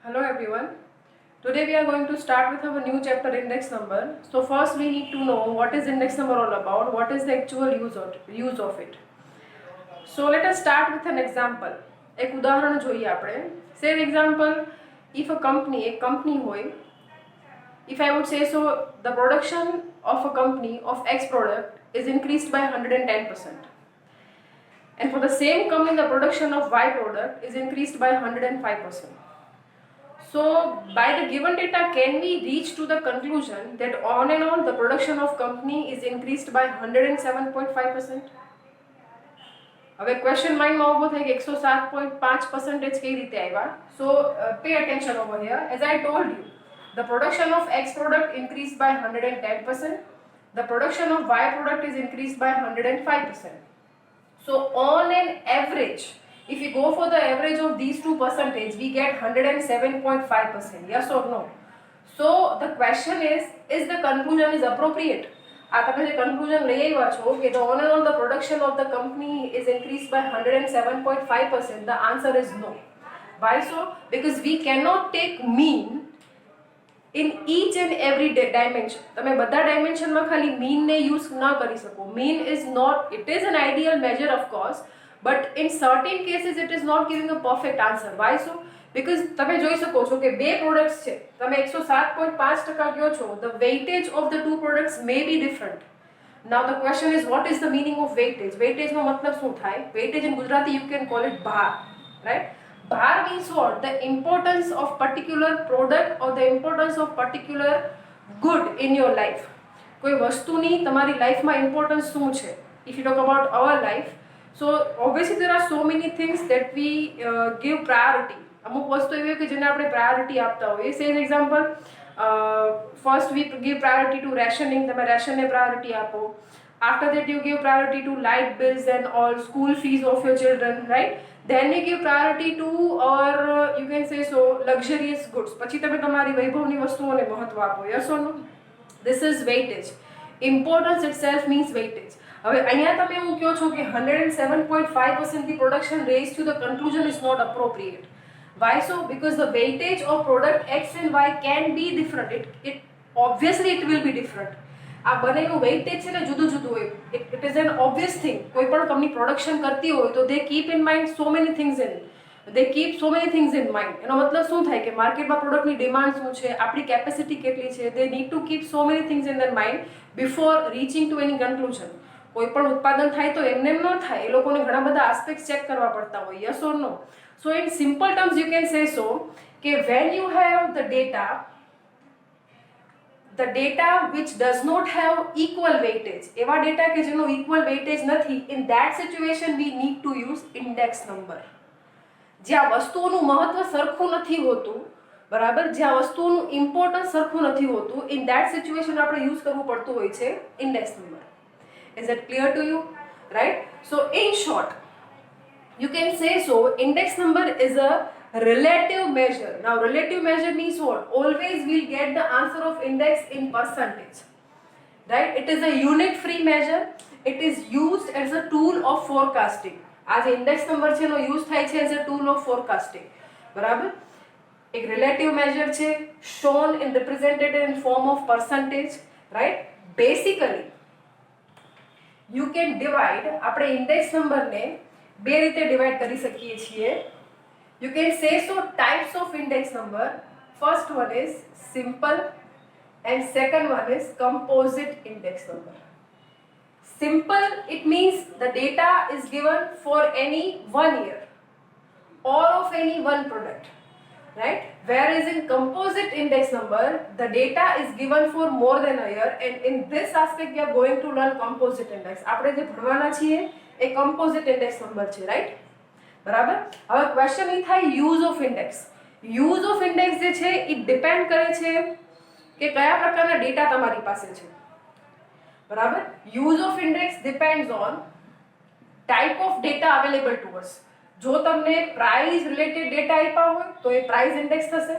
Hello everyone. Today we are going to start with our new chapter index number. So first we need to know what is index number all about, what is the actual use of it. So let us start with an example. એક ઉદાહરણ જોઈએ આપણે. Say an example, if a company હોય, if I would say so, the production of a company of X product is increased by 110%. And for the same company, the production of Y product is increased by 105%. So, by the given data, can we reach to the conclusion that on and on the production of company is increased by 107.5%? હવે question માઇન્ડમાં ઊભો થાય કે 107.5% કઈ રીતે આવ્યા? So pay attention over here. As I told you, the production of X product increased by 110%. The production of Y product is increased by 105%. So on an average, if we go for the average of these two percentage, we get 107.5%. Yes or no? So the question is the conclusion is appropriate? આ તમે જે conclusion લઈ આવ્યા છો કે the on and on the production of the company is increased by 107.5%, the answer is no. Why so? Because we cannot take mean in each and every dimension. તમે બધા ડાયમેન્શનમાં ખાલી mean ને use ના કરી શકો. Mean is not, it is an ideal measure of course, but in certain cases it is not giving a perfect answer. Why so? Because તમે જોઈ શકો છો કે બે પ્રોડક્ટ્સ છે, તમે 107.5% કહો છો, the weightage of the two products may be different. Now the question is, what is the meaning of weightage? Weightage નો મતલબ શું થાય? Weightage in Gujarati you can call it ભાર, right? ભાર means what? The importance of particular product or the importance of particular good in your life. કોઈ વસ્તુની તમારી લાઈફમાં importance શું છે? If you talk about our life, so obviously there are so many things that we give priority. અમુક વસ્તુ એવી હોય કે જેને આપણે પ્રાયોરિટી આપતા હોઈએ. Say an example, first we give priority to rationing, તમે રેશનને પ્રાયોરિટી આપો. After that you give priority to light bills and all school fees of your children, right? Then you give priority to, or you can say so, luxurious goods. પછી તમે તમારી વૈભવની વસ્તુઓને મહત્વ આપો. Yes or no? This is weightage. Importance itself means weightage. હવે અહીંયા તમે એવું કહો છો કે 107.5% the production raised to the conclusion is not appropriate. Why so? Because the weightage of product X and Y can be different. It obviously it will be different. આ બંનેનું weightage છે ને જુદું જુદું હોય. It is an obvious thing. કોઈ પણ company production કરતી હોય તો they keep in mind so many things in. They keep so many things in mind. એનો મતલબ શું થાય કે માર્કેટમાં પ્રોડક્ટની ડિમાન્ડ શું છે, આપણી કેપેસિટી કેટલી છે. They need to keep so many things in their mind before reaching to any conclusion. કોઈ પણ ઉત્પાદન થાય તો એમને એમ ન થાય, એ લોકોને ઘણા બધા આસ્પેક્ટ ચેક કરવા પડતા હોય. Yes or no? So in simple terms you can say so કે when you have the data which does not have equal weightage, એવા ડેટા કે જેનો equal weightage નથી, in that situation we need to use index number. જ્યાં વસ્તુઓનું મહત્વ સરખું નથી હોતું, બરાબર, જ્યાં વસ્તુઓનું ઇમ્પોર્ટન્સ સરખું નથી હોતું, in that situation આપણે યુઝ કરવું પડતું હોય છે index number. Is that clear to you? Right? So in short, you can say so, index number is a relative measure. Now relative measure means what? Always we'll get the answer of index in percentage, right? It is a unit free measure. It is used as a tool of forecasting. આ જે index number છે એનો use થાય છે as a tool of forecasting, બરાબર. એક relative measure છે, shown and represented in form of percentage, right? Basically you can divide, આપણે index number ને બે રીતે ડિવાઇડ કરી શકીએ છીએ. You can say so, types of index number. First one is simple and second one is composite index number. Simple, it means the data is given for any 1 year or of any one product, right? Whereas in composite index number, the data is given for more than a year, and in this aspect we are going to learn composite index. આપણે જે ભણવાના છીએ એ composite index number છે, right? બરાબર. હવે question એ થાય use of index. Use of index જે છે એ ડિપેન્ડ કરે છે કે કયા પ્રકારના ડેટા તમારી પાસે છે, બરાબર. Use of index depends on type of data available two અસ. જો તમને પ્રાઇસ રિલેટેડ ડેટા આપ્યા હોય તો એ પ્રાઇસ ઇન્ડેક્સ થશે.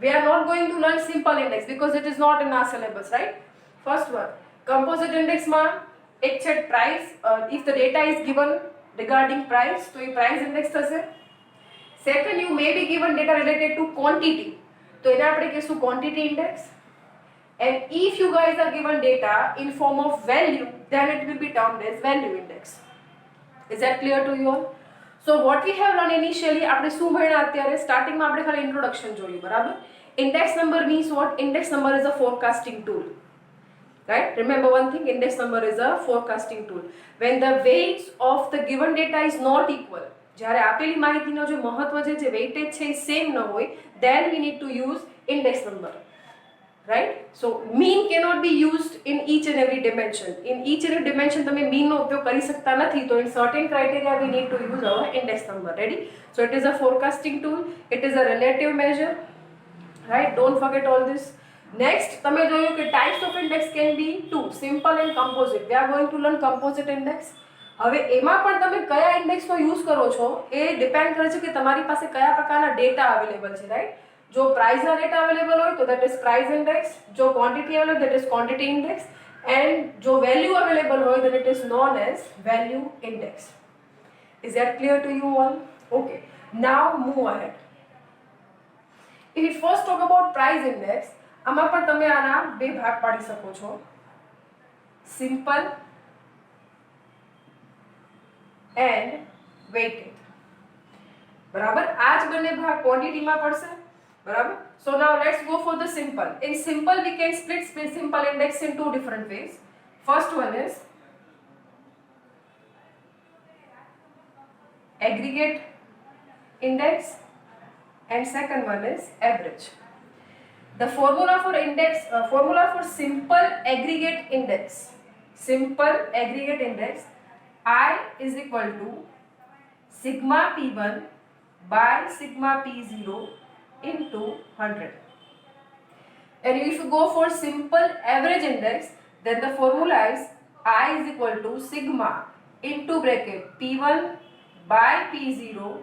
We are not going to learn simple index because it is not in our syllabus, right? First one, composite ઇન્ડેક્સમાં એક છે price. If the data is given regarding price, તો એ price index થશે. Second, you may be given data related to quantity, તો એને આપણે કહીશું quantity index. And if you guys are given data in form of value, then it will be termed as value index. Is that clear to you all? So what we have learned initially, આપણે શું ભણ્યા અત્યારે સ્ટાર્ટિંગમાં આપણે ખાલી introduction જોયું, બરાબર. Index number means what? Index number is a forecasting tool, right? Remember one thing, index number is a forecasting tool. When the weights of the given data is not equal, જ્યારે આપેલી માહિતીનો જે મહત્વ છે, જે weightage છે એ same ન હોય, then we need to use index number. Right? So mean cannot be used in each and every dimension. In each and every dimension તમે mean નો ઉપયોગ કરી શકતા નથી, તો in certain criteria we need to use our index number. Ready? So it is a forecasting tool, it is a relative measure, right? Don't forget all this. Next તમે જોયું કે types of index can be two, simple and composite. We are going to learn composite index. હવે એમાં પણ તમે કયા ઇન્ડેક્સનો use કરો છો એ ડિપેન્ડ કરે છે કે તમારી પાસે કયા પ્રકારના ડેટા અવેલેબલ છે, રાઈટ? જો પ્રાઇસના ડેટા અવેલેબલ હોય તો દેટ ઇઝ પ્રાઇસ ઇન્ડેક્સ, જો quantity available that is quantity index, and જો વેલ્યુ અવેલેબલ હોય then it is known as value index. Is that clear to you all? Okay, now move ahead. If we first talk about price index, આમાં પણ તમે આના બે ભાગ પાડી શકો છો, સિમ્પલ એન્ડ વેઇટેડ, બરાબર. આ જ બંને ભાગ ક્વોન્ટિટીમાં પડશે, બરાબર. So now let's go for the simple. In simple we can split simple index in two different ways. First one is aggregate index and second one is average. The formula for index, formula for simple aggregate index, I is equal to sigma p1 by sigma p0 into 100. And if you go for simple average index, then the formula is I is equal to sigma into bracket p1 by p0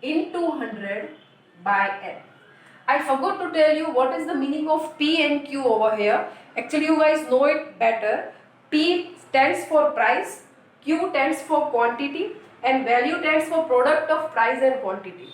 into 100 by n. I forgot to tell you what is the meaning of P and Q over here. Actually you guys know it better. P stands for price, Q stands for quantity, and value stands for product of price and quantity,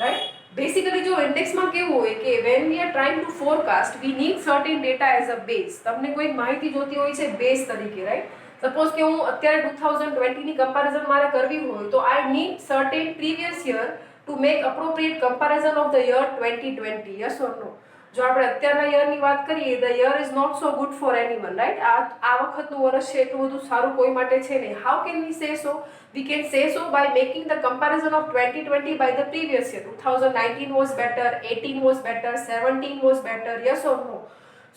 right? Basically जो index માં કેવું હોય કે when we are trying to forecast, we need certain data as a base. તમને કોઈ માહિતી જોતી હોય છે બેઝ તરીકે, right? સપોઝ કે હું અત્યારે 2020 ની કમ્પેરિઝન મારે કરવી હોય તો I need certain previous year to make appropriate comparison of the year 2020. Yes or no? જો આપણે અત્યારના યરની વાત કરીએ, the year is not so good for anyone, right? આ વખતનું વર્ષ છે એટલું બધું સારું કોઈ માટે છે નહીં. How can we say so? We can say so by making the comparison of 2020 by the previous year. 2019 was better, 18 was better, 17 was better. Yes or no?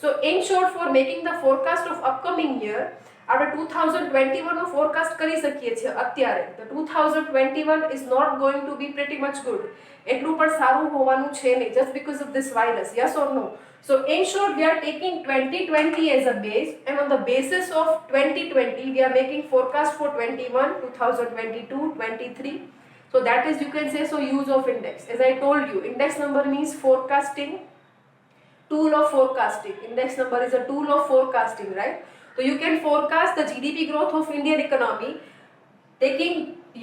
So in short, for making the forecast of upcoming year, આપણે 2021 નો forecast કરી શકીએ છીએ અત્યારે. તો 2021 is not going to be pretty much good. એટલું પણ સારું હોવાનું છે નહીં, just because of this virus. Yes or no? So in short, we are taking 2020 as a base, and on the basis of 2020 we are making forecast for 21, 2022, 23. So that is, you can say so, use of index. As I told you, index number means forecasting, tool of forecasting. Index number is a tool of forecasting, right? So you can forecast the GDP growth of Indian economy taking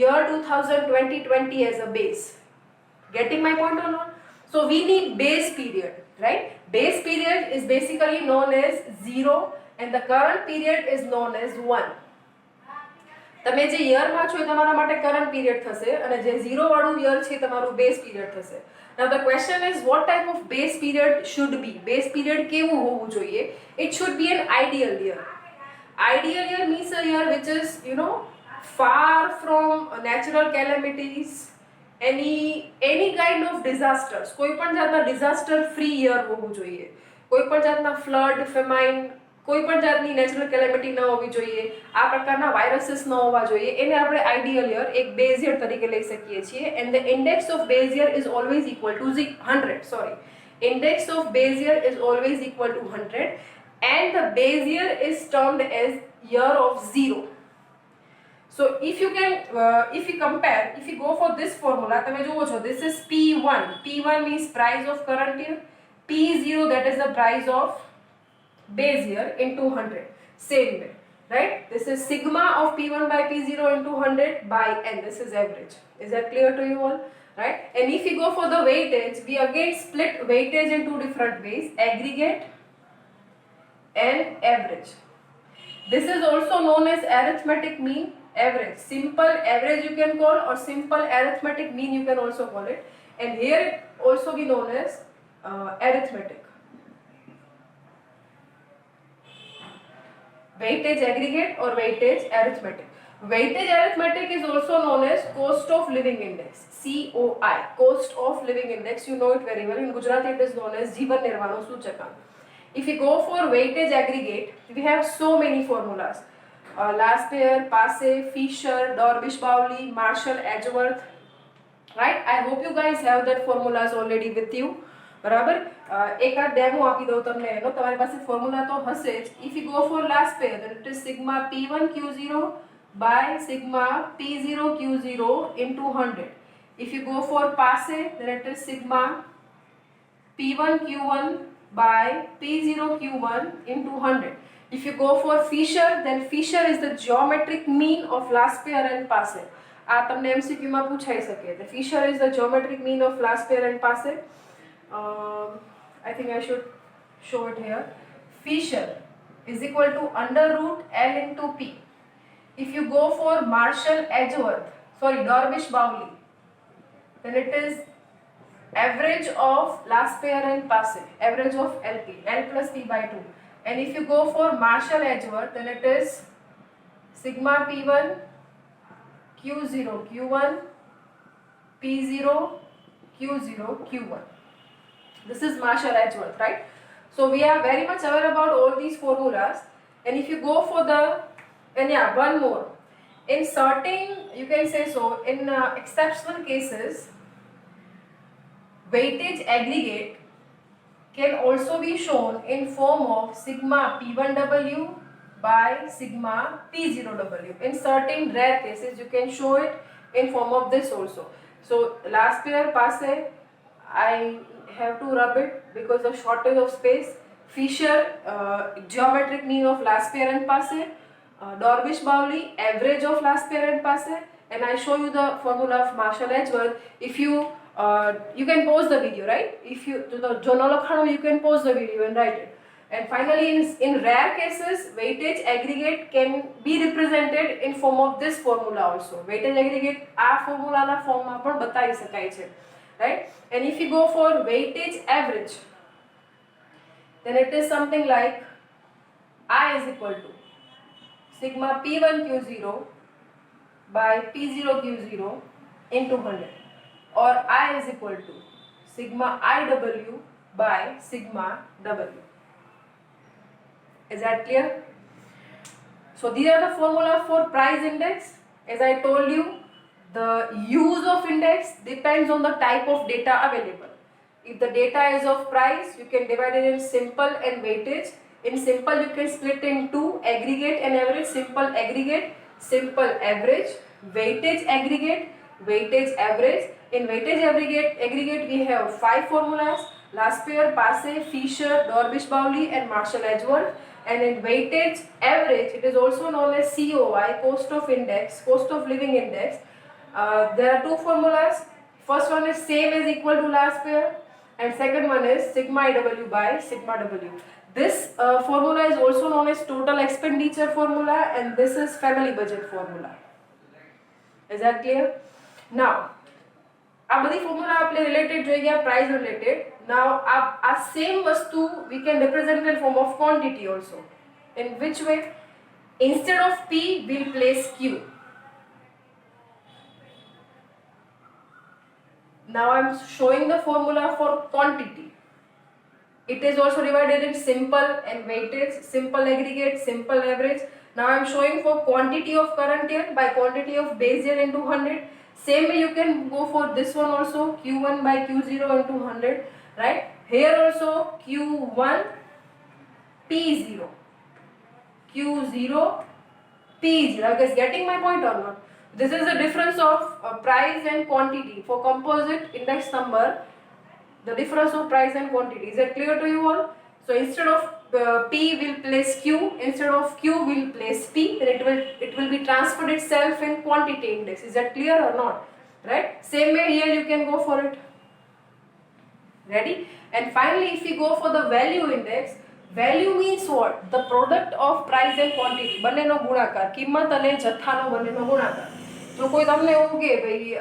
year 2020 as a base. Getting my point or not? So we need base period, right? Base period is basically known as 0 and the current period is known as 1. તમે જે યરમાં છો એ તમારા માટે current period થશે અને જે 0 વાળું year છે તમારું બેઝ પીરિયડ થશે. Now the question is, what type of base period should be? Base period કેવું હોવું જોઈએ? It should be an ideal year. Ideal year means a year which is, far from natural calamities, any kind of disasters. કોઈ પણ જાતના disaster free year હોવું જોઈએ. કોઈ પણ જાતના flood, famine, કોઈ પણ જાતની નેચરલ કેલેમિટી ન હોવી જોઈએ, આ પ્રકારના વાયરસીસ ન હોવા જોઈએ, એને આપણે આઈડિયલ યર એક બેઝ યર તરીકે લઈ શકીએ છીએ. And the index of base year is always equal to 100. Sorry, index of base year is always equal to 100 and the base year is termed as year of 0. So if you compare, if you go for this formula, તમે જુઓ છો, this is P1. P1 means price of current year, P0 that is the price of base year into 100. Same way. right? This is sigma of P1 by P0 into 100 by N. This is average. Is that clear to you all? Right? And if you go for the weightage, we again split weightage in two different ways, aggregate and average. This is also known as arithmetic mean, average. Simple average you can call, or simple arithmetic mean you can also call it. And here it also be known as arithmetic. Weightage aggregate or weightage arithmetic. Weightage arithmetic is also known as cost of living index, COI, cost of living index. You know it very well. In Gujarati it is known as Jivan Nirvano Suchakank. If you go for weightage aggregate, we have so many formulas. Laspere, Passe, Fisher, Dorbish-Bowley, Marshall, Edgeworth. Right? I hope you guys have that formulas already with you. બરાબર એક આ demo આપી દઉં તમને એનો તમારી પાસે formula તો હશે જ. If you go for last pair, then it is sigma P1 Q0 by sigma P0 Q0 into 100. If you go for Passe, then it is sigma P1 Q1 by P0 Q1 into 100. If you go for Fisher, then Fisher is the geometric mean of last pair and Passe. આ તમને MCQ માં પૂછાઈ શકે. The Fisher is the geometric mean of last pair and Passe. I think I should show it here. Fisher is equal to under root L into P. If you go for Marshall, Edgeworth, sorry, Dorbish-Bowley, then it is average of last pair and Passe, average of LP, L plus P by 2. And if you go for Marshall, Edgeworth, then it is sigma P1 Q0 Q1 P0 Q0 Q1. This is Marshall, Edgeworth, right? So we are very much aware about all these formulas. And if you go for the, and yeah, one more. In certain, you can say so, in exceptional cases, weightage aggregate can also be shown in form of sigma P1W by sigma P0W. In certain rare cases, you can show it in form of this also. So last pair Passe, I have to rub it because of shortage of space. Fisher, geometric mean of last pair and Passe. Dorbish-Bowley, average of last pair and Passe. And I show you the formula of Marshall, Edgeworth. If you you can pause the video, right? If you to the Jonalakhano, you can pause the video and write it. And finally, in rare cases, weightage aggregate can be represented in form of this formula also. Weightage aggregate આ formula form માં પણ બતાવી શકાય છે. Right? And if you go for weightage average, then it is something like I is equal to sigma P1 Q0 by P0 Q0 into 100, or I is equal to sigma IW by sigma W. Is that clear? So these are the formula for price index. As I told you, the use of index depends on the type of data available. If the data is of price, you can divide it in simple and weightage. In simple, you can split in two, aggregate and average. Simple aggregate, simple average, weightage aggregate, weightage average. In weightage aggregate we have 5 formulas: last pair, Passe, Fisher, Dorbish-Bowley and Marshall, Edgeworth. And in weightage average, it is also known as COI, cost of index, cost of living index. There are 2 formulas. First one is same as equal to last pair, and second one is sigma IW by sigma W. This formula is also known as total expenditure formula, and this is family budget formula. Is that clear? Now, આ બધી formula આપણે related જોઈ ગયા, price related. Now, આ same વસ્તુ we can represent in form of quantity also. In which way? Instead of P, we'll place Q. Now I am showing the formula for quantity. It is also divided in simple and weightage, simple aggregate, simple average. Now I am showing for quantity of current year by quantity of base year into 100. Same way you can go for this one also, Q1 by Q0 into 100, right? Here also Q1 P0, Q0 P0. Are you guys getting my point or not? This is the difference of price and quantity for composite index number. The difference of price and quantity. Is that clear to you all? So instead of P will place Q, instead of Q will place P, then it will be transferred itself in quantity index. Is that clear or not? Right? Same way here you can go for it. Ready? And finally, if we go for the value index, value means what? The product of price and quantity. બંનેનો ગુણાકાર, કિંમત અને જથ્થાનો બંનેનો ગુણાકાર. જો કોઈ તમને એવું કે ભાઈ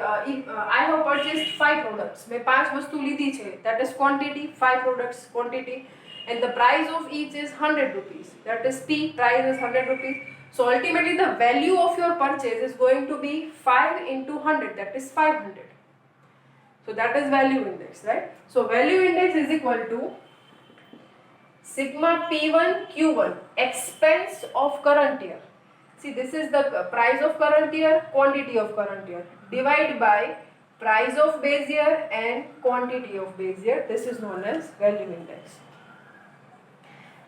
I have purchased 5 products, મેં 5 વસ્તુ લીધી છે, that is quantity, 5 products quantity, and the price of each is 100 rupees, that is P, price is 100 rupees. So ultimately the value of your purchase is going to be 5 into 100, that is 500. So that is value index, right? So value index is equal to sigma P1 Q1, expense of current year. See, this is the price of current year, quantity of current year, divide by price of base year and quantity of base year. This is known as value index.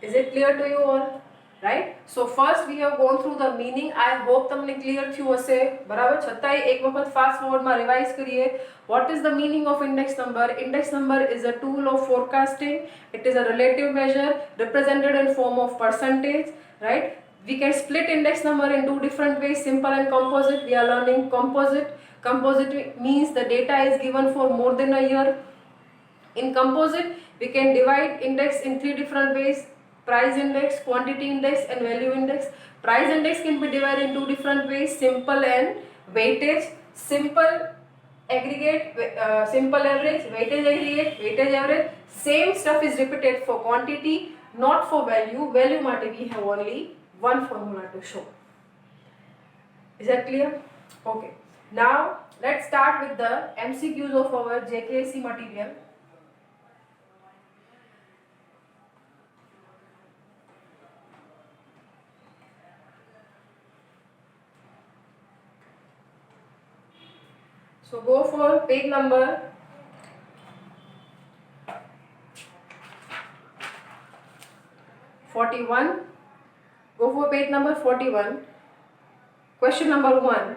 Is it clear to you all? Right? So first we have gone through the meaning. I hope તમને clear થયું હશે. બરાબર? છતાંય એક વખત fast forward માં revise કરીએ. What is the meaning of index number? Index number is a tool of forecasting. It is a relative measure represented in form of percentage. Right? We can split index number in two different ways, simple and composite. We are learning composite. Composite means the data is given for more than a year. In composite, we can divide index in three different ways: price index, quantity index and value index. Price index can be divided in two different ways: simple and weightage. Simple aggregate, simple average, weightage aggregate, weightage average. Same stuff is repeated for quantity, not for value. Value માટે we have only one formula to show. Is that clear? Okay. Now let's start with the MCQs of our JKSC material. So go for page number 41. Go for page number 41. Question number 1.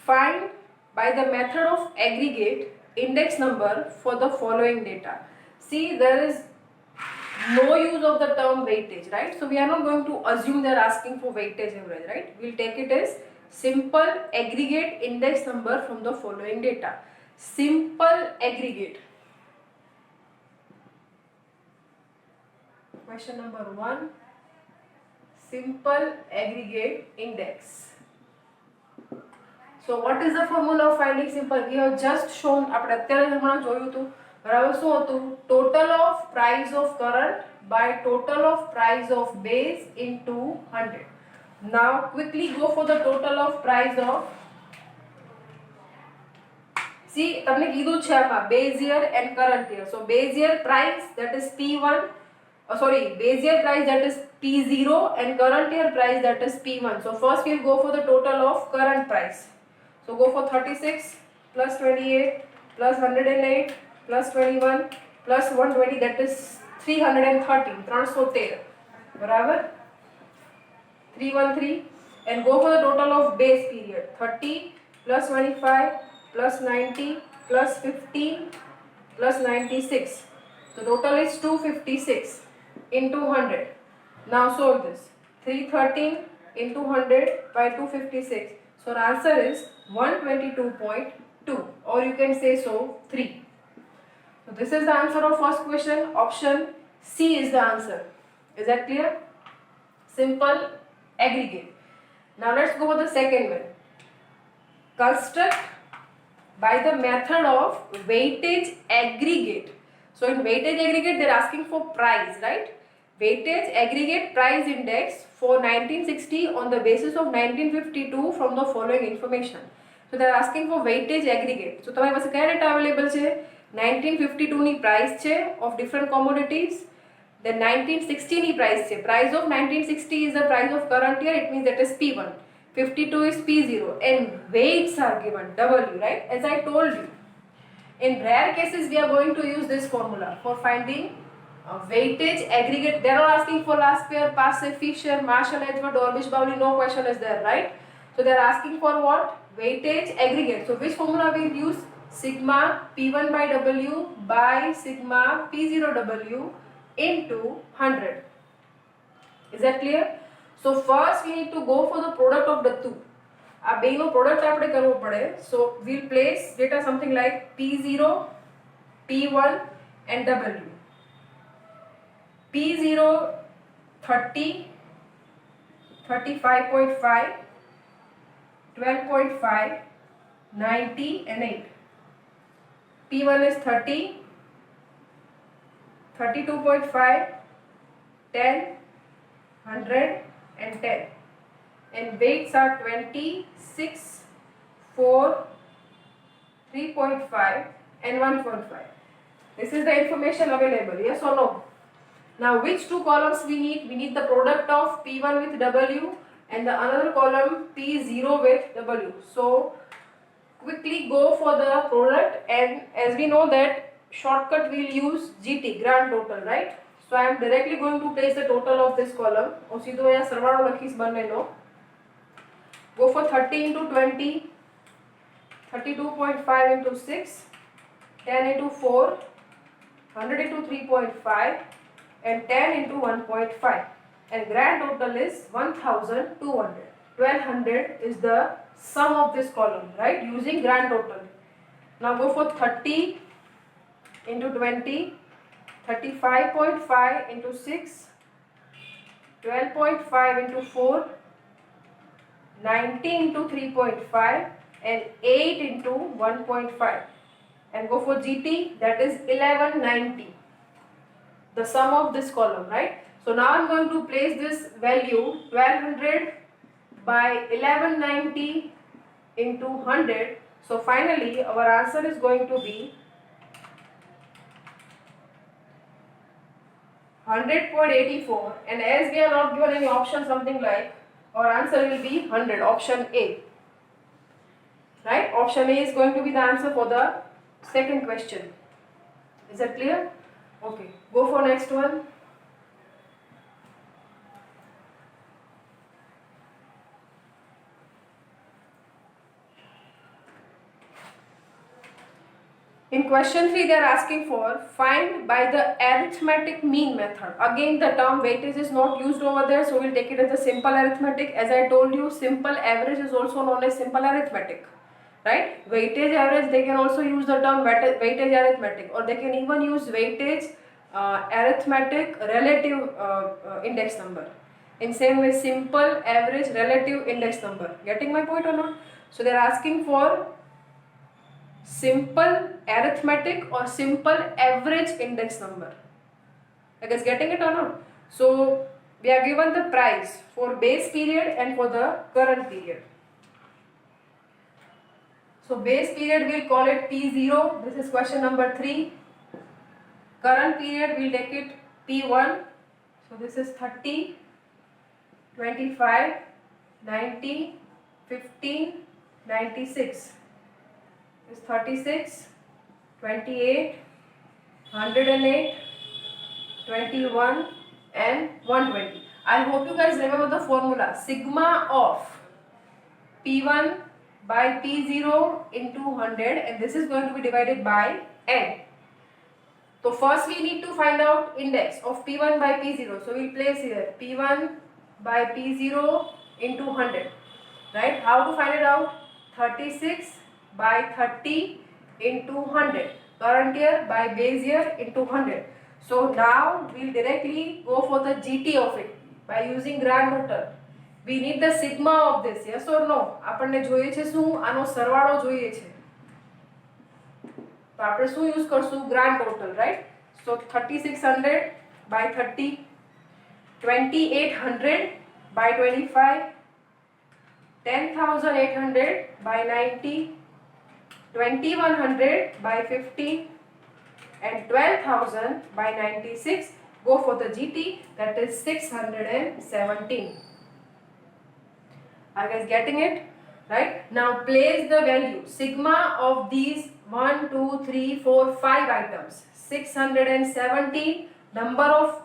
Find by the method of aggregate index number for the following data. See, there is no use of the term weightage, right? So we are not going to assume they are asking for weightage average, right? We'll take it as simple aggregate index number from the following data. Simple aggregate. Question number 1. Simple aggregate index. So what is the formula of finding simple? We have just shown, આપણે અત્યારે હમણાં જોયું હતું. બરાબર? શું હતું? Total of price of current by total of price of base into 100. Now quickly go for the total of price of, see, તમને કીધું છે આમાં base year and current year. So base year price, that is P1, base year price, that is P0, and current year price, that is P1. So first we'll go for the total of current price. So go for 36 plus 28 plus 108 plus 21 plus 120, that is 313, 313. બરાબર? 313, and go for the total of base period. 30 plus 25 plus 90 plus 15 plus 96. The total is 256 into 100. Now solve this. 313 into 100 by 256. So the answer is 122.2, or you can say so 3. So this is the answer of first question. Option C is the answer. Is that clear? Simple aggregate. Now let's go for the second one. Construct by the method of weightage aggregate. So in weightage aggregate, they're asking for price, right? Weightage aggregate price index for 1960 on the basis of 1952 from the following information. So they're asking for weightage aggregate. So તમારી પાસે કયા data available છે? 1952 ની price છે of different commodities. Then 1960 ની price છે. Price of 1960 is the price of current year. It means that is P1. 52 is P0, and weights are given W, right? As I told you, in rare cases we are going to use this formula for finding weightage aggregate. They are not asking for last pair, Passe, Fisher, Marshall, Edgeworth, Orbish, Bowley. No question is there, right? So they are asking for what? Weightage aggregate. So which formula we will use? Sigma P1 by W by sigma P0 W into 100. Is that clear? So first we need to go for the product of the two. આ બેનો product આપણે કરવો પડે. So we'll place data something like P0, P1 and W. P0 30, 35.5, 12.5, 90 and 8. P1 is 30, 32.5, 10, 100 and 10. And weights are 20, 6, 4, 3.5 and 1.5. This is the information available, yes or no? Now which two columns we need? We need the product of P1 with W and the another column P0 with W. So quickly go for the product, and as we know that shortcut we will use GT, grand total, right? So I am directly going to place the total of this column. હું સીધો અહીંયા સરવાળો લખીશ બંનેનો. Go for 30 into 20, 32.5 into 6, 10 into 4, 100 into 3.5 and 10 into 1.5, and grand total is 1200. 1200 is the sum of this column, right, using grand total. Now go for 30 into 20, 35.5 into 6, 12.5 into 4, 90 into 3.5 and 8 into 1.5, and go for GT, that is 1190, the sum of this column, right? So now I'm going to place this value 1200 by 1190 into 100. So finally our answer is going to be 100.84, and as we are not given any option, something like, our answer will be 100, option A, right? Option A is going to be the answer for the second question. Is that clear? Okay, go for next one. In question 3, they are asking for find by the arithmetic mean method. Again, the term weightage is not used over there, so we'll take it as a simple arithmetic. As I told you, simple average is also known as simple arithmetic, right? Weightage average, they can also use the term weightage arithmetic, or they can even use weightage arithmetic relative index number. In same way, simple average relative index number. Getting my point or not? So they are asking for simple arithmetic or simple average index number. I guess getting it or not? So we are given the price for base period and for the current period. So base period we'll call it P0. This is question number 3. Current period we'll take it P1. So this is 30, 25, 90, 15, 96. Is 36, 28, 108, 21 and 120. I hope you guys remember the formula. Sigma of P1 by P0 into 100, and this is going to be divided by n. So first we need to find out index of P1 by P0. So we'll place here P1 by P0 into 100, right? How to find it out? 36 by 30 into 100, current year by base year into 100. So now we'll directly go for the GT of it by using grand total. We need the sigma of this, yes or no? આપણને જોઈએ છે શું? આનો સરવાળો જોઈએ છે. તો આપણે શું યુઝ કરશું? grand total, right? So 3600 by 30, 2800 by 25, 10,800 by 90, 2100 by 50 and 12,000 by 96. Go for the GT, that is 617. Are you guys getting it? Right? Now place the value sigma of these 1, 2, 3, 4, 5 items. 617 number of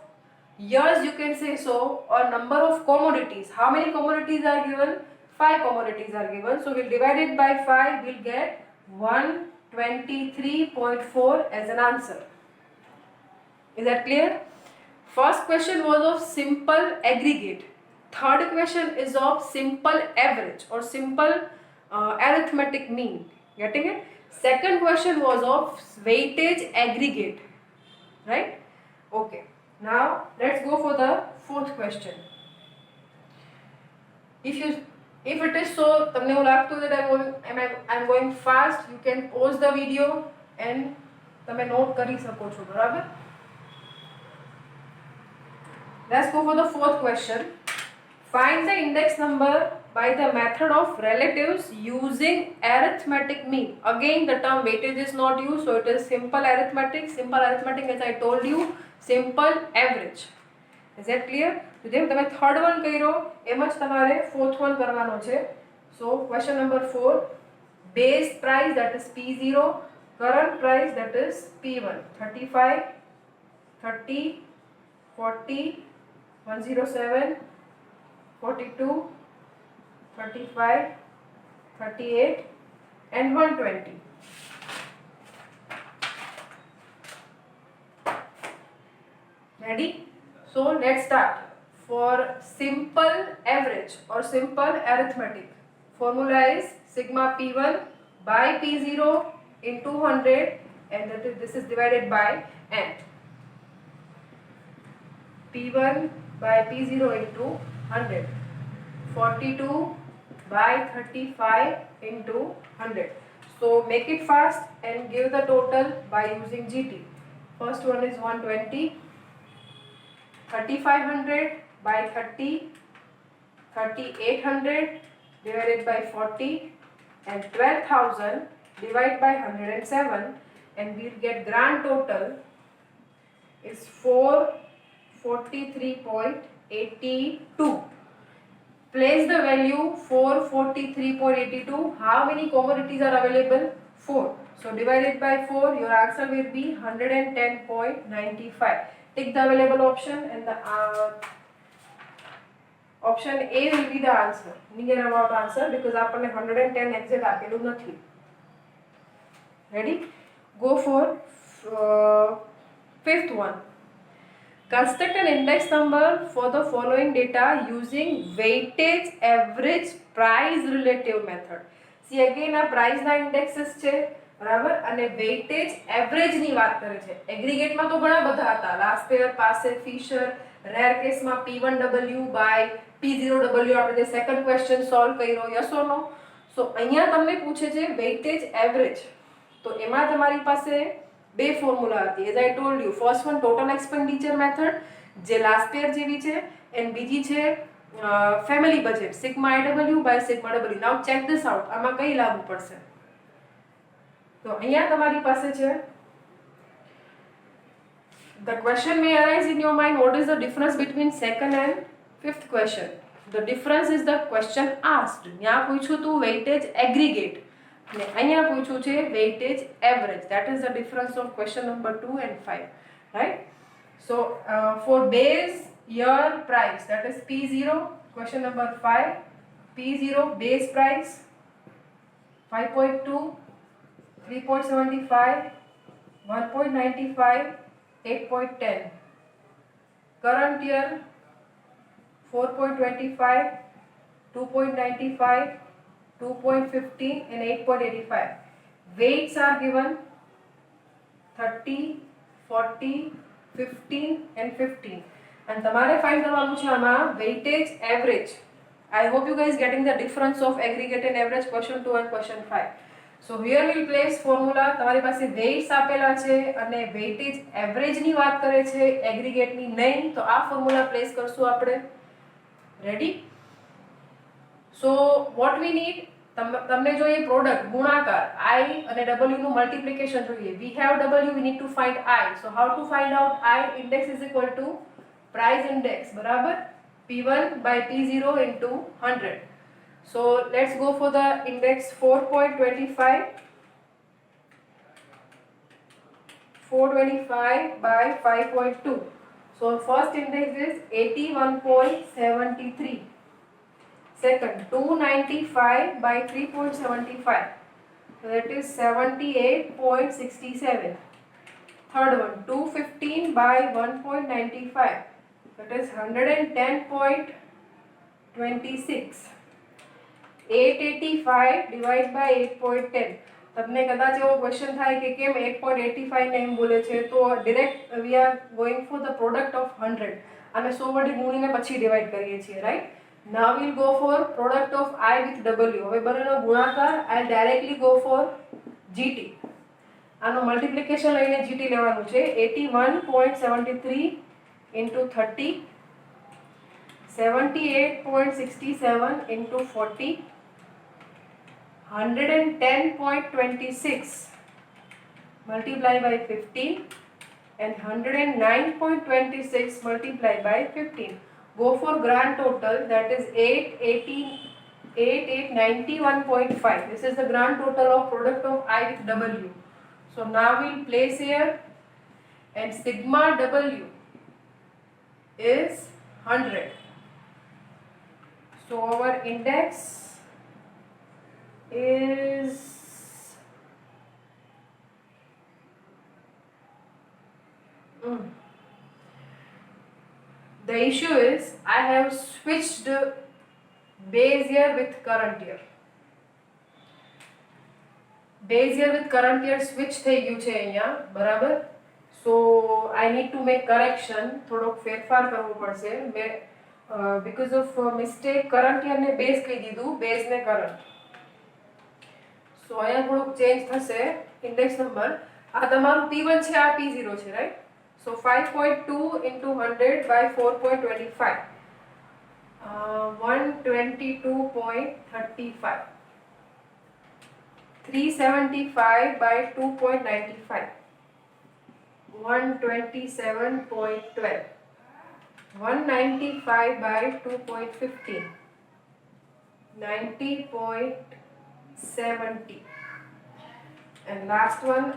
years, you can say so, or number of commodities. How many commodities are given? 5 commodities are given. So we'll divide it by 5. We'll get 123.4 as an answer. Is that clear? First question was of simple aggregate. Third question is of simple average or simple arithmetic mean. Getting it? Second question was of weightage aggregate. Right? Okay. Now let's go for the fourth question. If it is so, તમને એવું લાગતું that I'm going fast, you can pause the video and તમે note કરી શકો છો, બરાબર? Let's go for the fourth question. Find the index number by the method of relatives using arithmetic mean. Again, the term weightage is not used, so it is simple arithmetic. Simple arithmetic, as I told you, simple average. Is that clear? તો જેમ તમે third one કર્યો એમ જ તમારે fourth one કરવાનો છે. So question number 4, base price that is P0, current price that is P1, 35, 30, 40, 107, 42, 35, 38 and 120. Ready? So let's start. For simple average or simple arithmetic, formula is sigma P1 by P0 into 100, and this is divided by n. P1 by P0 into 100. 42 by 35 into 100. So make it fast and give the total by using GT. First one is 120. 3500 by 30, 3800 divided by 40, and 12,000 divided by 107, and we'll get grand total is 443.82. Place the value 443.82. How many commodities are available? 4. So divided by 4, your answer will be 110.95. Take the available option, and the option A will be the answer. Near about answer, because आपने 110 exact આપેલું નથી. Ready? Go for fifth one. Construct an index number for the following data using weightage average price relative method. See again આ price ના indexes છે, બરાબર, અને weightage average ની વાત કરે છે. એગ્રીગેટ માં તો ઘણા બધા હતા. લાસ્ટ યર પાસે ફિશર, રેર કેસ માં P1W by P0W. આપણે જે સેકન્ડ ક્વેશ્ચન સોલ્વ કર્યો, યસ ઓર નો? સો અહીંયા તમને પૂછે છે વેઇટેજ એવરેજ. તો એમાં તમારી પાસે બે ફોર્મ્યુલા હતી. As I told you, first one total expenditure method જે લાસ્ટ યર જેવી છે, એન્ડ બીજી છે family budget sigma IW by sigma W. Now check this out. આમાં કઈ લાગુ પડશે? તો અહીંયા તમારી પાસે છે, the question may arise in your mind, what is the difference between second and fifth question? The difference is the question asked. અહીંયા પૂછ્યું તું weightage aggregate અને અહીંયા પૂછ્યું છે weightage average. That is the difference of question number 2 and 5, right? So for base year price, that is P0, question number 5, P0 base price 5.2, 3.75, 1.95, 8.10. Current year 4.25, 2.95, 2.15 and 8.85. Weights are given 30, 40, 15 and 15. And તમારે find કરવાનું છે આમાં weightage average. I hope you guys getting the difference of aggregate and average, question 2 and question 5. So here we'll place formula. તમારી પાસે weights આપેલા છે અને weightage average ની વાત કરે છે, aggregate ની નહીં. તો આ formula place કરશું આપણે. Ready? So what we need, તમને જોઈએ પ્રોડક્ટ ગુણાકાર I અને W નું મલ્ટીપ્લિકેશન જોઈએ. We have W, we need to find I. So how to find out I? Index is equal to price index, બરાબર, P1 by P0 into 100. So let's go for the index 4.25. 425 by 5.2. So first index is 81.73. Second 295 by 3.75. So that is 78.67. Third one, 215 by 1.95, that is 110.26. 885 divide by 8.10. તમને કદાચ એવો question થાય કે કેમ 8.85 ને એમ બોલે છે, તો direct we are going for the product of 100 અને 100 વડે ગુણીને પછી ડિવાઇડ કરીએ છીએ, right. Now we'll go for product of I with W. હવે બંનેનો ગુણાકાર I directly go for GT. આનો મલ્ટિપ્લિકેશન લઈને જીટી લેવાનું છે. 81.73 into 30, 78.67 into 40, 110.26 multiplied by 15 and 109.26 multiplied by 15. Go for grand total, that is 8891.5. This is the grand total of product of I with W. So now we'll place here, and sigma W is 100. So our index is the issue is I have switched base year with current year. Base year with current year switch થઈ ગયું છે અહીંયા, બરાબર. So I need to make correction, થોડોક ફેરફાર કરવો પડશે. because of mistake current year ને base કહી દીધું, base ને current. So અહીંયા થોડુંક ચેન્જ થશે. ઇન્ડેક્સ નંબર આ તમારું P1 છે, આ P0 છે, right. So 5.2 into 100 by 4.25, 122.35. 375 by 2.95, 127.12. 195 by 2.15, 90.70. And last one,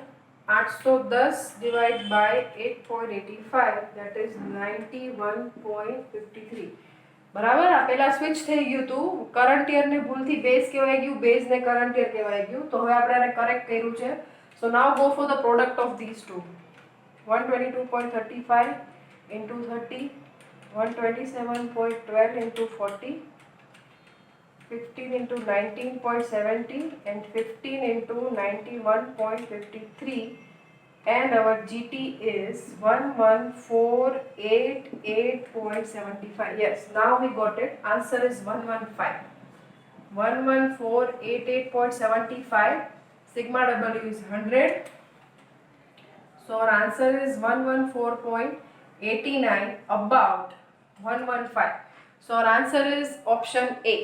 810 divided by 8.85, that is 91.53. બરાબર. આ પહેલા સ્વિચ થઈ ગયું હતું, કરંટ યર ને ભૂલથી બેઝ કહેવાય ગયું, બેઝ ને કરંટ યર કહેવાય ગયું. તો હવે આપણે આને કરેક્ટ કર્યું છે. So now go for the product of this two. 122.35 into 30, 127.12 into 40, 15 into 19.70 and 15 into 91.53, and our GT is 1148.75. Yes, now we got it. Answer is 115. 1148.75. Sigma W is 100. So our answer is 114.89, about 115. So our answer is option A.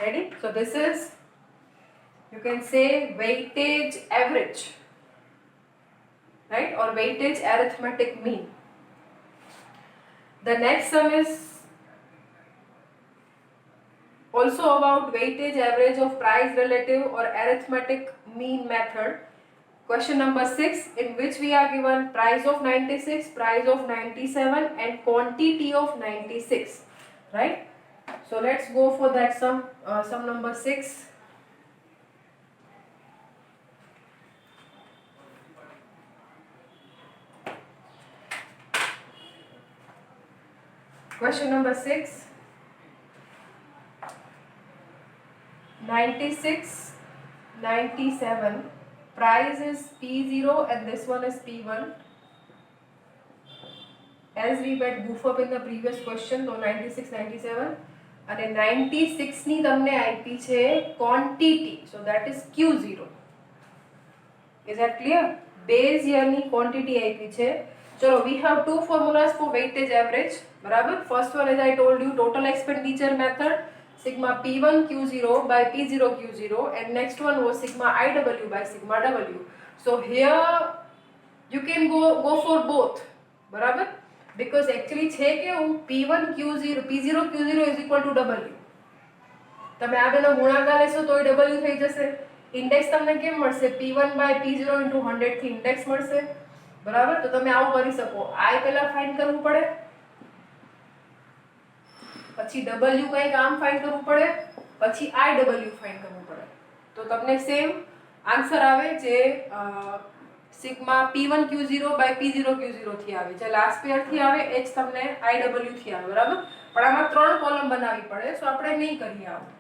Ready? So this is, you can say, weightage average, right, or weightage arithmetic mean. The next sum is also about weightage average of price relative or arithmetic mean method. Question number 6, in which we are given price of 96, price of 97 and quantity of 96, right? So let's go for that sum. Sum number 6. Question number 6. 96, 97. Price is P0 and this one is P1. As we had goof up in the previous question, so 96, 97. And 96 ની તમને આપી છે quantity, so that is Q0. Is that clear? Base year ની quantity આપી છે. ચલો, we have two formulas for weightage average, બરાબર. First one, as I told you, total expenditure method, sigma P1 Q0 by P0 Q0, and next one was sigma IW by sigma W. So here you can go for both, બરાબર. Because actually છે કે P1 Q0 P0 Q0 is equal to W. તમે આ બેનો ગુણાકાર લેશો તો W થઈ જશે. ઇન્ડેક્સ તમને કેમ મળશે? P1 by P0 into 100 થી ઇન્ડેક્સ મળશે, બરાબર. તો તમે આવું કરી શકો. I પહેલા ફાઇન્ડ કરવું પડે, પછી W કંઈક આમ ફાઇન્ડ કરવું પડે, પછી IW ફાઇન્ડ કરવું પડે. તો તમને સેમ આન્સર આવે જે સિગ્મા P1Q0 બાય P0Q0 થી આવે, જે લાસ્ટ પેયર થી આવે એ જ તમને IW થી આવે, બરાબર. પણ આમાં 3 કોલમ બનાવવી પડે, સો આપણે નહીં કરીએ આવું.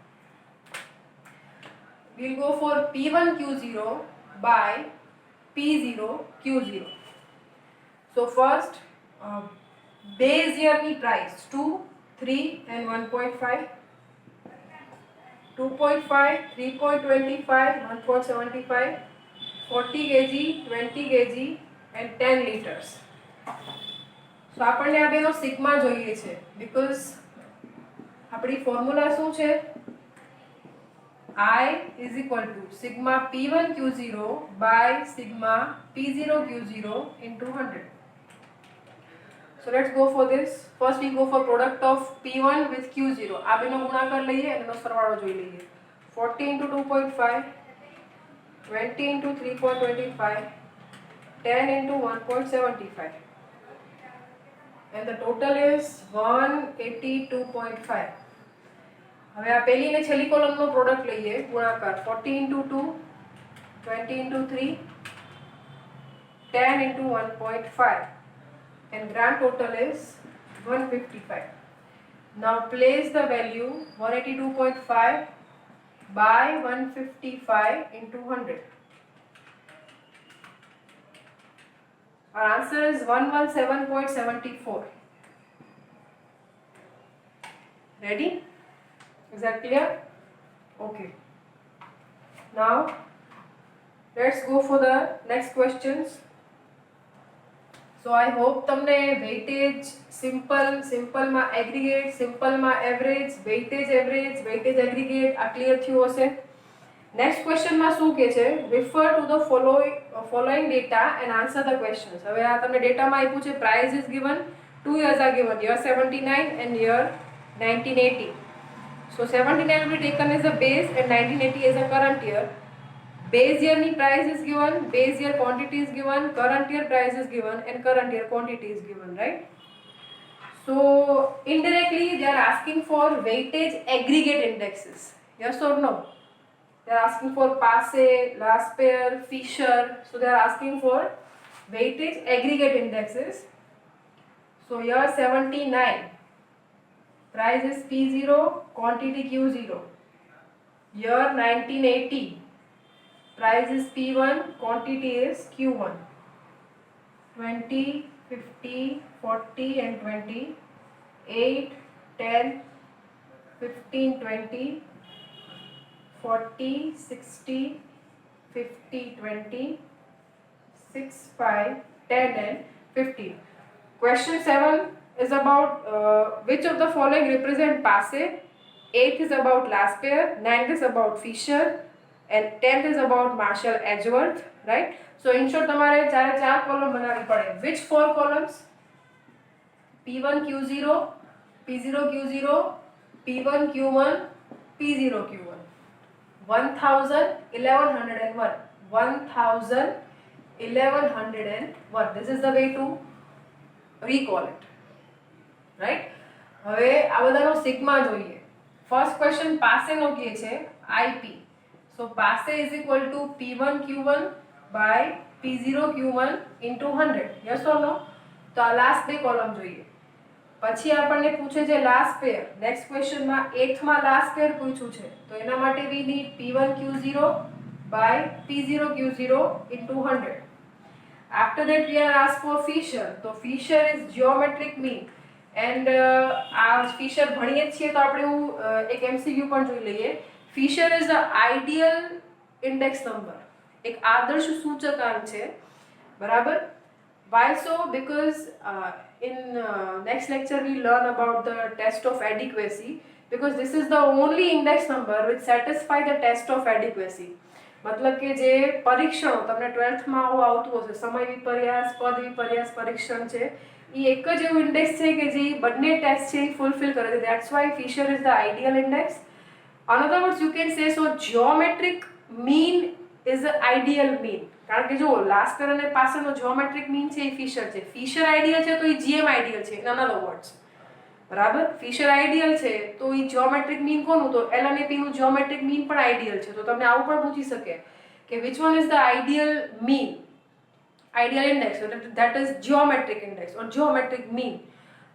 we'll go for P1Q0 by P0Q0. so first base year ની price 2, 3 and 1.5, 2.5, 3.25, 1.75, 40 kg, 20 kg and 10 liters. so આપણને આ બેનો સિગ્મા જોઈએ છે, because આપણી ફોર્મ્યુલા શું છે? I is equal to sigma P1Q0 by sigma P0Q0 into 100. So let's go for this. First we go for product of P1 with Q0. આ બેનો ગુણાકાર લઈએ અને એનો સરવાળો જોઈ લઈએ. 40 into 2.5, 20 into 3.25, 10 into 1.75. And the total is 182.5. હવે આ પહેલી ને છેલ્લી કોલમનો પ્રોડક્ટ લઈએ, ગુણાકાર 40 into 2, 20 into 3, 10 into 1.5 and grand total is 155. now place the value 182.5 by 155 into 100. our answer is 117.74. ready? Is that clear? Okay. Now let's go for the next questions. So I hope તમને weightage simple માં aggregate, simple માં average, weightage average, weightage aggregate આ clear થયું હશે. next question માં શું કહે છે? refer to the following data and answer the questions. હવે આ તમને ડેટામાં આપ્યું છે, price is given, 2 years are given, year 79 and year 1980. So 79 will be taken as a base and 1980 as a current year. Base year ni price is given, base year quantity is given, current year price is given and current year quantity is given, right? So indirectly they are asking for weightage aggregate indexes. Yes or no? They are asking for Passe, last pair, Fisher. So they are asking for weightage aggregate indexes. So year 79 price is P0, quantity Q0. year 1980 price is P1, quantity is Q1. 20, 50, 40 and 20, 8, 10, 15, 20, 40, 60, 50, 20, 6, 5, 10 and 15. Question 7 is about which of the following represent Passe. 8 is about last pair, 9 is about Fisher and 10th is about Marshall Edgeworth, right? So in short તમારે ચાર column બનાવવી પડે. which 4 columns? P1Q0, P0Q0, P1Q1, P0Q1. 1000, 1101, 1000, 1101. This is the way to recall it, right? હવે આ બધાનો sigma જોઈએ. First question પાસેનો કહે છે IP. So Passe is equal to P1Q1 by P0Q1 into 100. Yes or no? તો આ લાસ્ટ બે column જોઈએ. પછી આપણને પૂછે છે લાસ્ટ પેર. નેક્સ્ટ ક્વેશ્ચનમાં 8th માં લાસ્ટ પેર પૂછ્યું છે, તો એના માટે we need P1Q0 by P0Q0 into 100. After that we are asked for Fisher. So Fisher is geometric mean and આ Fisher ભણીએ છીએ તો આપણે એક MCQ પણ જોઈ લઈએ. Fisher is the ideal index number, એક આદર્શ સૂચકાંક છે, બરાબર. Why so? Because in next lecture we learn about the test of adequacy, because this is the only index number which satisfy the test of adequacy. मतलब કે જે પરીક્ષણો તમને 12th માં આવતું હશે, સમય વિપર્યાસ, પદ વિપર્યાસ પરીક્ષણ છે, એ એક જ એવું ઇન્ડેક્સ છે કે જે બંને ટેસ્ટ છે એ ફૂલફિલ કરે છે. That's why Fisher is the ideal index. In other words, you can say so geometric mean is the ideal mean. કારણ કે જો લાસ્ટ પેર અને પાસેનો geometric mean છે એ Fisher છે. Fisher ideal છે તો એ GM ideal છે. In other words, બરાબર. Fisher ideal છે તો એ geometric mean કોનું? તો L અને P નું geometric mean પણ ideal છે. તો તમને આવું પણ પૂછી શકે કે which one is the ideal mean? ideal index, so that is geometric index or geometric mean.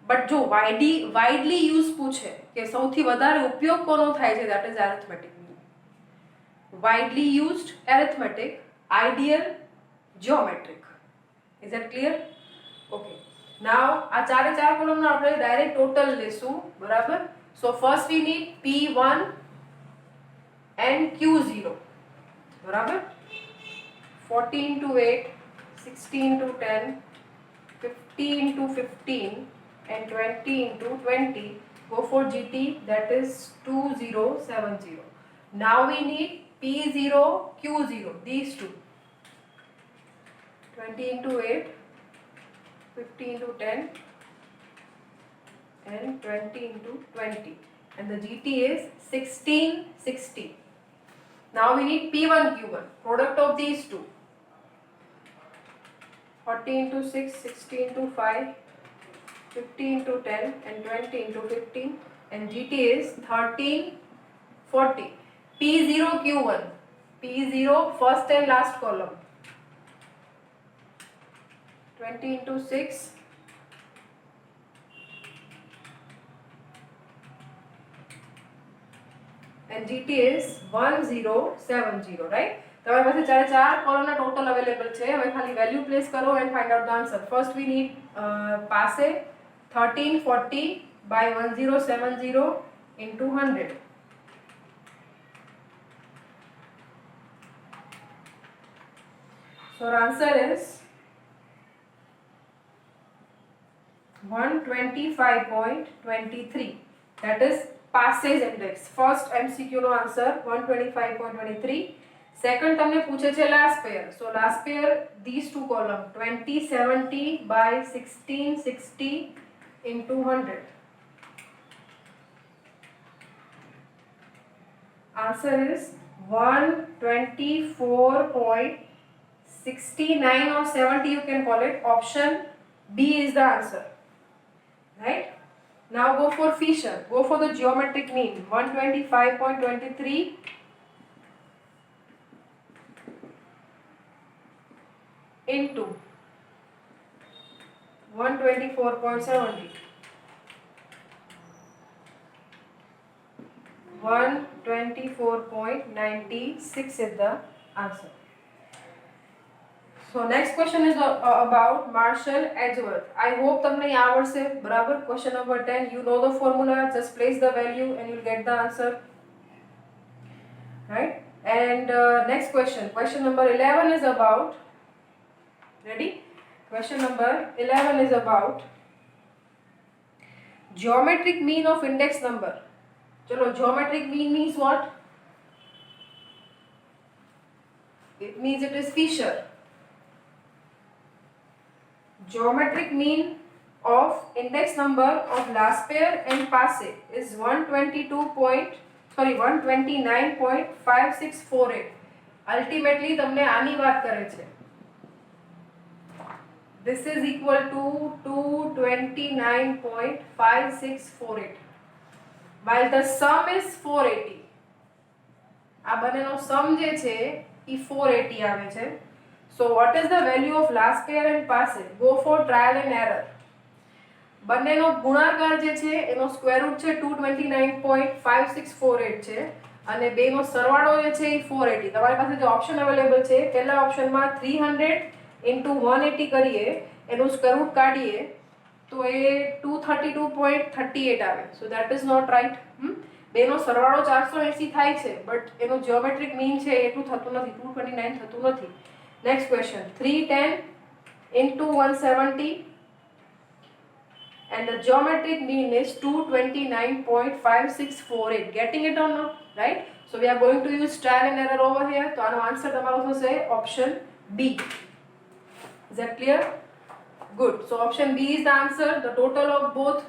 But જો વાઇડલી યુઝ પૂછે કે સૌથી વધારે ઉપયોગ કોનો થાય છે, that is arithmetic mean. Widely used arithmetic, ideal, geometric. Is that clear? Okay. Now આ ચારે ચાર કોલમનો આપણે ડાયરેક્ટ ટોટલ લેશું, બરાબર. So first we need P1 and Q0, બરાબર. 14 to 8, 16 to 10, 15 to 15 and 20 into 20. Go for GT, that is 2070. Now we need P0, Q0, these two. 20 into 8, 15 into 10 and 20 into 20. And the GT is 1660. Now we need P1, Q1, product of these two. 40 into 6, 60 into 5, 50 into 10 and 20 into 15, and GT is 1340. P0, Q1, P0 first and last column, 20 into 6, and GT is 1070, right? તમારી પાસે ચારે ચાર કોલમના total available છે. હવે ખાલી value place કરો and find out the answer. First we need પાસે 1340 by 1070 into 100. So our answer is 125.23. That is passes index. First MCQ no answer 125.23. Second તમને પૂછે છે last pair. So last pair, these two column 2070 by 1660 into 100. Answer is 124.69 or 70, you can call it. Option B is the answer, right? Now go for Fisher. Go for the geometric mean. 125.23 into 124.70. 124.96 is the answer. So next question is about Marshall Edgeworth. I hope તમને આ આવડશે, બરાબર. Question number 10, you know the formula, just place the value and you'll get the answer, right? And next question, question number 11 is about, ready? Question number 11 is about geometric mean of index number. Chalo, geometric mean means what? It means it is Fisher. Geometric mean of index number of last pair and passe is 129.5648. Ultimately તમને આની વાત કરે છે. This is equal to 229.5648. While the sum is 480. આ બંનેનો sum જે છે એ 480 આવે છે. So what is the value of last pair and passe? Go for trial and error. બંનેનો ગુણાકાર જે છે એનો સ્ક્વેર રૂટ છે 229.5648 છે અને બેનો સરવાળો જે છે એ 480. તમારી પાસે જે ઓપ્શન અવેલેબલ છે, પહેલા ઓપ્શનમાં 300 into 180 કરીએ, એનું સ્ક્વેર રૂટ કાઢીએ તો એ 232.38 આવે. So that is not right. બેનો સરવાળો 480 થાય છે, બટ એનો જીઓમેટ્રિક મીન છે એટલું થતું નથી, 229 થતું નથી. Next question, 310 into 170 and the geometric mean is 229.5648. Getting it or not, right? So we are going to use trial and error over here. So our answer tomorrow say option B. Is that clear? Good. So option B is the answer. The total of both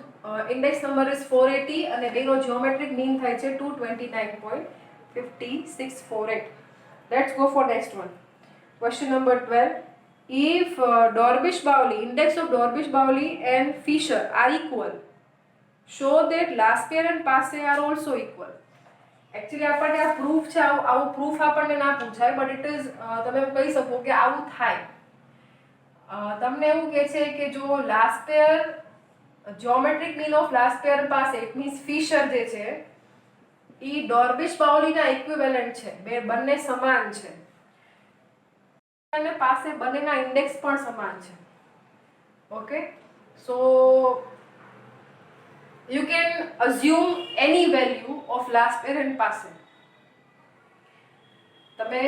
index number is 480 and the geometric mean થાય છે 229.5648. Let's go for next one. Question number 12. If Dorbish-Bowley, index of Dorbish-Bowley and Fisher are equal, show that last pair and passe are also equal. Actually આપણને આ proof છે, આવું proof આપણને ના પૂછાય, but it is તમે કહી શકો કે આવું થાય. તમને એવું કહે છે કે જો last pair geometric mean of last pair પાસે ઇટ મીન્સ ફિશર જે છે એ ડોર્બિશ પાઉલીના ઇક્વિવેલન્ટ છે, બંને સમાન છે અને પાસે બંનેના ઇન્ડેક્સ પણ સમાન છે. Okay, so you can assume any value of last parent પાસે. તમે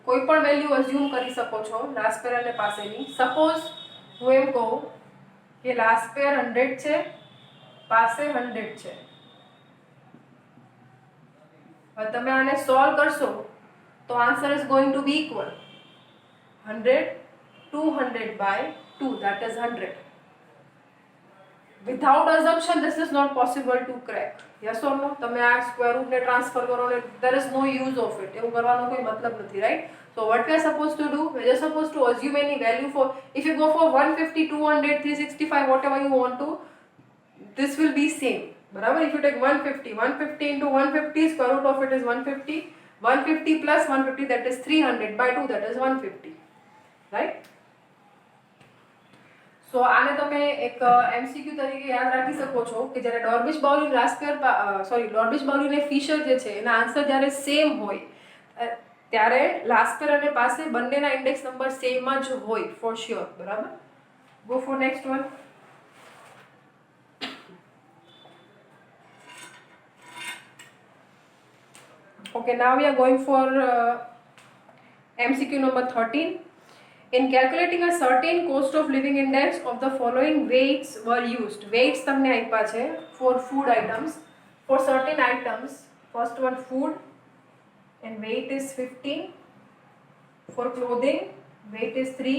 કોઈ પણ વેલ્યુ અઝ્યુમ કરી શકો છો લાસ્ટ પેર પાસેની. સપોઝ હું એમ કહું કે લાસ્ટ પેર 100 છે, પાસે 100 છે. હવે તમે આને સોલ્વ કરશો તો answer is going to be equal 100 200 by 2, that is 100. Without assumption this is not possible to crack. Yes or no? તમે આ સ્ક્વેર રૂટ ને ટ્રાન્સફર કરો ને there is no use of it. એવું કરવાનો કોઈ મતલબ નથી, right? So what we are supposed to do, we are supposed to assume any value for, if you go for 150 200 365 whatever you want to, this will be same. બરાબર? If you take 150 into 150, square root of it is 150. 150 plus 150, that is 300 by 2, that is 150, right? સો આને તમે એક MCQ તરીકે યાદ રાખી શકો છો કે જ્યારે ડોર્બિશ બાઉલી ડોર્બિશ બાઉલી ને ફિશર જે છે એના આન્સર જ્યારે સેમ હોય ત્યારે લાસ્ટ પેર અને પાસે બંનેના ઇન્ડેક્સ નંબર સેમ જ હોય ફોર શ્યોર. બરાબર? Go for next one. Okay, now we are going for MCQ number 13. In calculating a certain cost of living index of the following weights were used. Weights તમને આપ્યા છે for food items. For certain items, first one food and weight is 15. For clothing, weight is 3.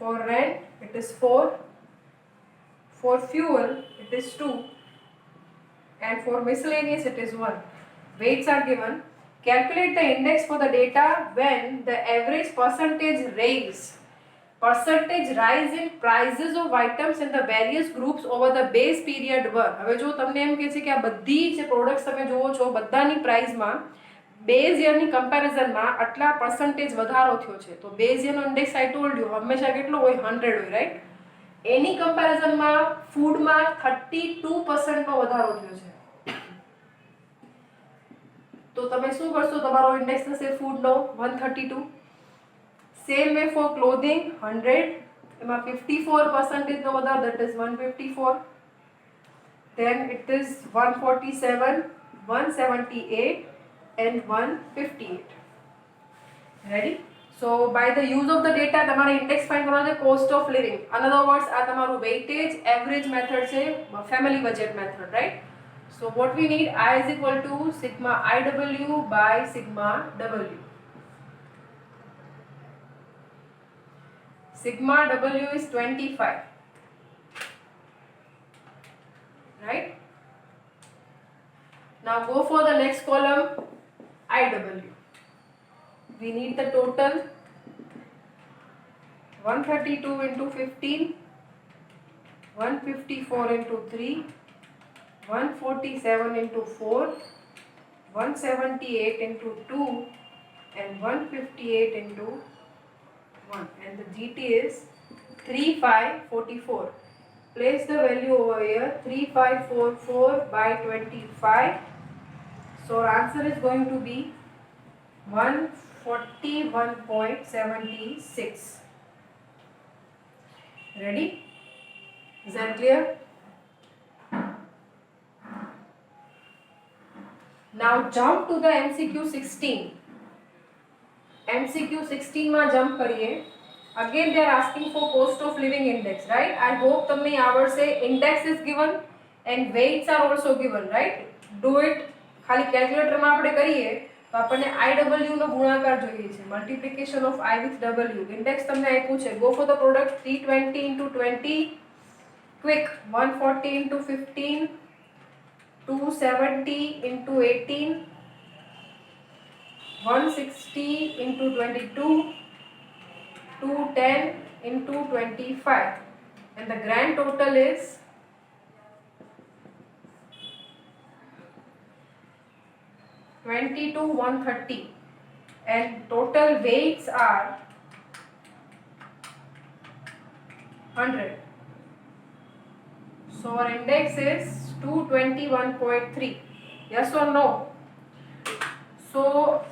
For rent, it is 4. For fuel, it is 2. And for miscellaneous, it is 1. Weights are given. Calculate the index for the data when the average percentage rise in prices of items in the various groups over the base period were. હવે જો તમને એમ કહે છે કે આ બધી જે products તમે જોવો છો બધાની પ્રાઇસમાં બેઝ યરની કમ્પેરિઝનમાં આટલા પર્સન્ટેજ વધારો થયો છે. તો બેઝ યરનો ઇન્ડેક્સ આઈ ટોલ્ડ યુ હંમેશા કેટલો હોય? 100 હોય, રાઈટ? એની કમ્પેરિઝનમાં ફૂડમાં 32% નો વધારો થયો છે. તો તમે શું કરશો? તમારો ઇન્ડેક્સ થશે ફૂડનો 132. સેમ વે ફોર ક્લોથિંગ 100, એમાં 54% નો વધારો, that is 154. Then it is 147, 178 and 158. Ready? So by the use of the data તમારે ઇન્ડેક્સ ફાઇન્ડ કરવાનો છે cost of living. In other words આ તમારું વેઇટેજ એવરેજ મેથડ છે, family budget method, right? So what we need, I is equal to sigma IW by sigma W. Sigma W is 25, right? Now go for the next column, IW. We need the total 132 into 15, 154 into 3, 147 into 4, 178 into 2 and 158 into 1, and the GT is 3544. Place the value over here, 3544 by 25. So our answer is going to be 141.76. Ready? Is that clear? Now jump to the MCQ 16. MCQ 16 માં jump કરીએ. Again they are asking for cost of living index, right? I hope તમને આવડશે. Index is given and weights are also given, right? Do it. ખાલી કેલ્ક્યુલેટરમાં આપણે કરીએ તો આપણને IW નો ગુણાકાર જોઈએ છે. Multiplication of I with W. Index તમને આપ્યું છે. Go for the product. 320 into 20. Quick. 140 into 15. 270 into 18, 160 into 22, 210 into 25, and the grand total is 22,130, and total weights are 100. So our index is 221.3. Yes or no? So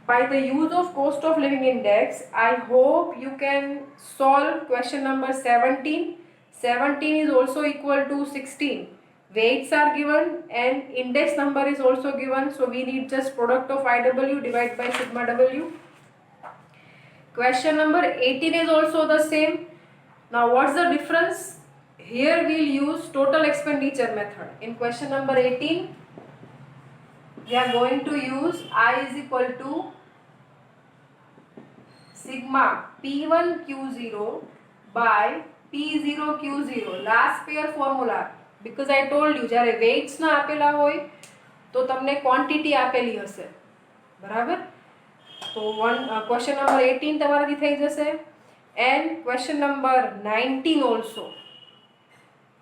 by the use of cost of living index, I hope you can solve question number 17. 17 is also equal to 16. Weights are given and index number is also given. So we need just product of IW divided by sigma W. Question number 18 is also the same. Now what's the difference? Here we'll use total expenditure method. In question number 18, we are going to use I is equal to sigma P1 Q0 by P0 Q0 last pair formula. Because I told you જ્યારે weights ના આપેલા હોય તો તમને quantity આપેલી હશે, બરાબર? તો question number 18 તમારાથી થઈ જશે and question number 19 also,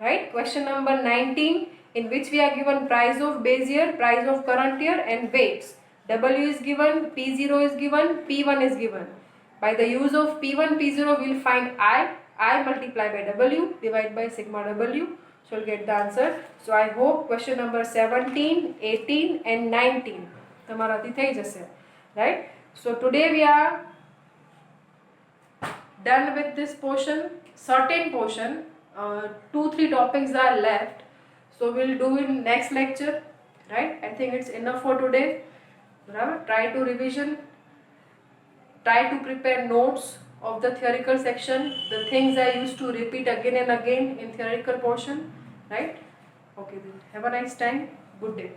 right? Question number 19 in which we are given price of base year, price of current year and weights. W is given, P0 is given, P1 is given. By the use of P1, P0 we will find I multiply by W divided by sigma W. So we'll get the answer. So I hope question number 17, 18 and 19 તમારાથી થઈ જશે, right? So today we are done with this portion, certain portion. 2-3 topics are left, so we'll do in next lecture, right? I think it's enough for today. Try to revision, try to prepare notes of the theoretical section, the things I used to repeat again and again in theoretical portion, right? Okay then, have a nice time, good day.